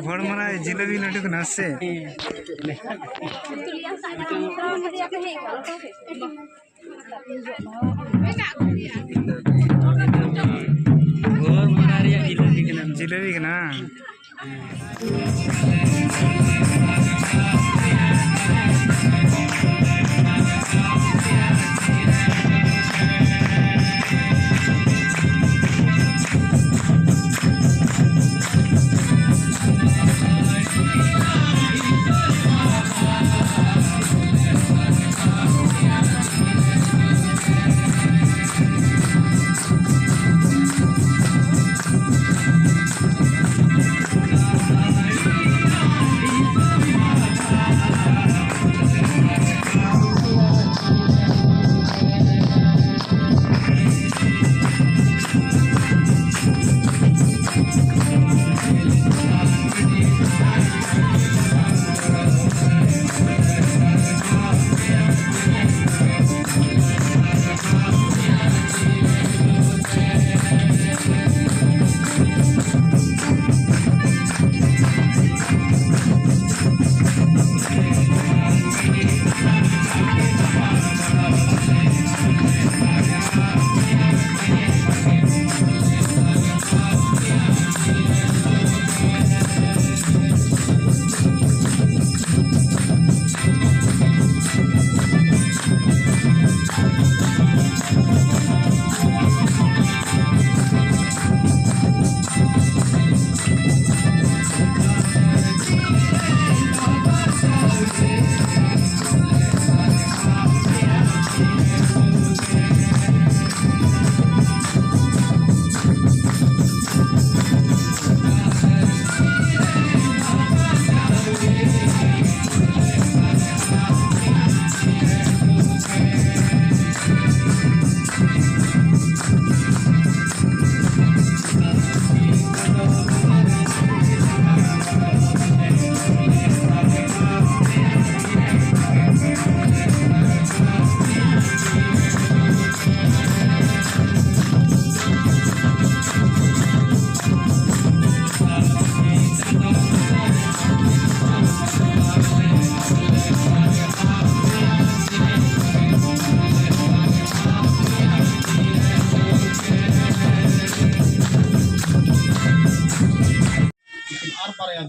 घोड़ मना जिलेबी लड्डू को नसे जिलेबी के ना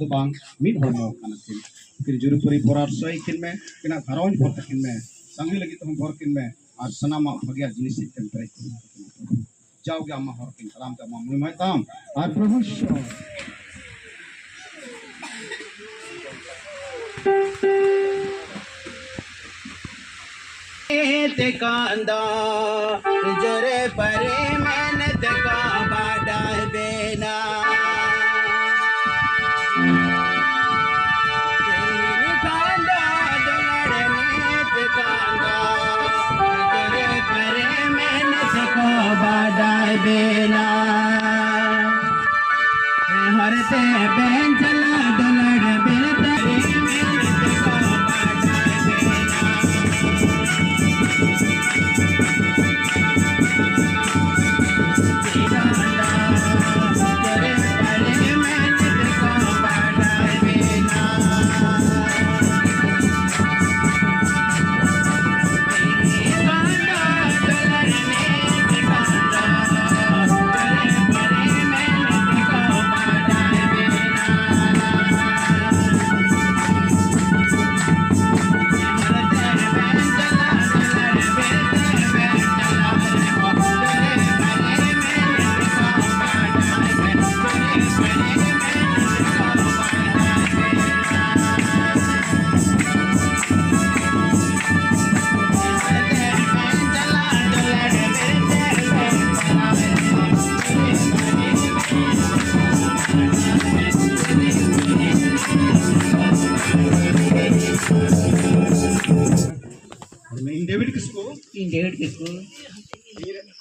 bang min hormo kana kin kin juru puri porar soi kin me kina gharon bhor kin me sangi lagi tum bhor kin me ar sanama bhagia jinis kin pre jao ge amma hor kin salam ta amma mui mai tam ar prabhu te kanda jore pare mehnat ka bada bena बेना हरते बहन चला डलड़ बेटे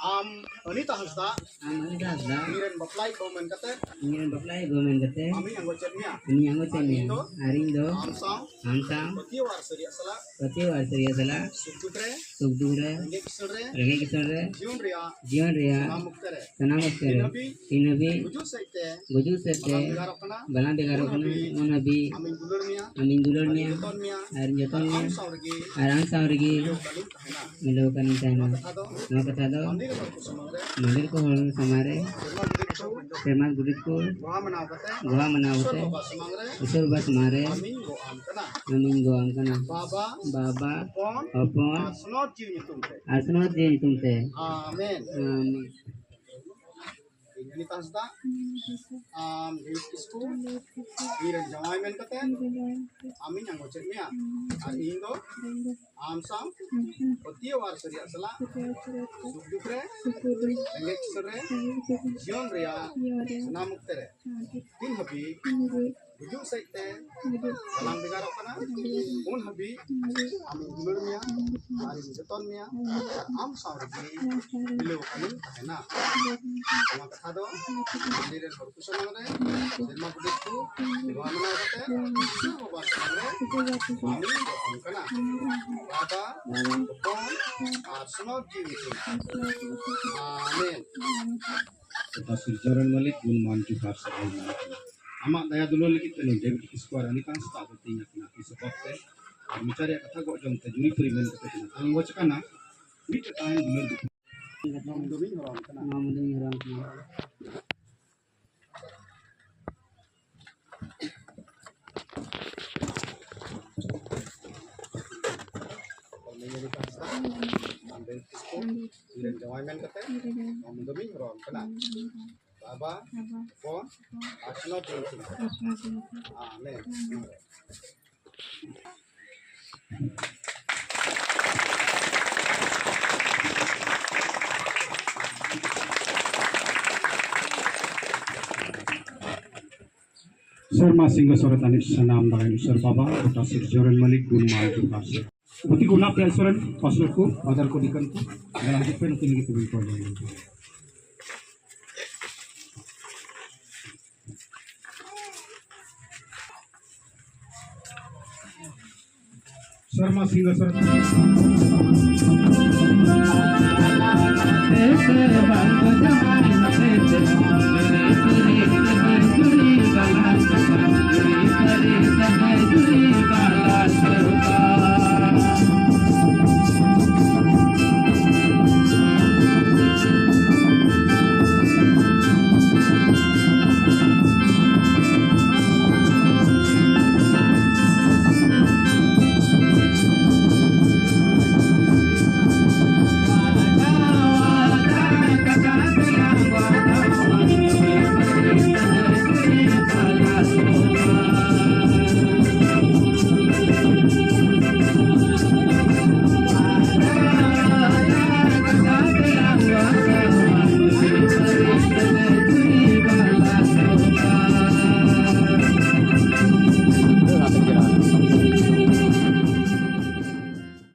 am Anita Hasda Aman dasda. Miren Baplai Komen Kate Ingin baklai gomen kete. Ami yang gocetnya Ini yang ngocenya. Arindo. Amsang Amsang. Pati war seria sala Pati warseria sala. Sukudre Sukdure. Engge Kisore Renge kisore. Jiun Ria Jion ria. Namuktare Sanamuktere. Tinabi. Tujuh Saite Guju sete. Garokana Balang begarokana. Unabi. Amin Gulurnya Amin dulurnya. Tonnya Arin jotonnya. Saurgi Arang saurigi. Kalim Kahena Milokan intana. Kado No katado. Mandir Kusamare Mandir ko hol samare. Firman Dikshu Firman gudit ko. Gua menawate Gua manawate. Basamangre Usur bas mare. Amin Go Am Kana Amin goam kana. Baba Baba. Pon Opon. Snot Jiu Nitumte Arsenal din tumte. Amen Amin. Ini tasda Isku Iran Jawai Men Kate Amin yang gocetnya Ari Indo Amsam Pati war seria sala Sukdukre Engek Sere Jion Ria Senamuktere Tin Habi Bujuk Saite Balang Begarokana Un Habi Amin Gulurnya Ari Jetonnya Am Saurgi Bilo Kalim Kahena Sama Kado Mandiren Horkusamangre Derma Buditku Gua menawate Suruh Basamangre Amin Go Kana Baba Pon Arsenal Jiu Amin Tasir Jaran Malik Gun Manju Karsa Amak daya dulu lagi tu nih jadi kisah ini kan start artinya kena kisah kote mencari kata gok jom tajuri perimen kata kena tang gok cakana ini cakain dulu demi orang kena Ngomong orang kana. menjadi kasta ambil kisah dan jawaban kata ngomong demi orang kena Baba Pon Arsenal Jiu Amin Sarma Singha Soratani Sanam Dagan Sir Baba Tasir Joran Malik Gun Maju Kasir Uti guna pe Soran Pasirku Badar ko dikan ko dalam hidup ini kita berikut Sarma Singha Soratani Ese bango jamai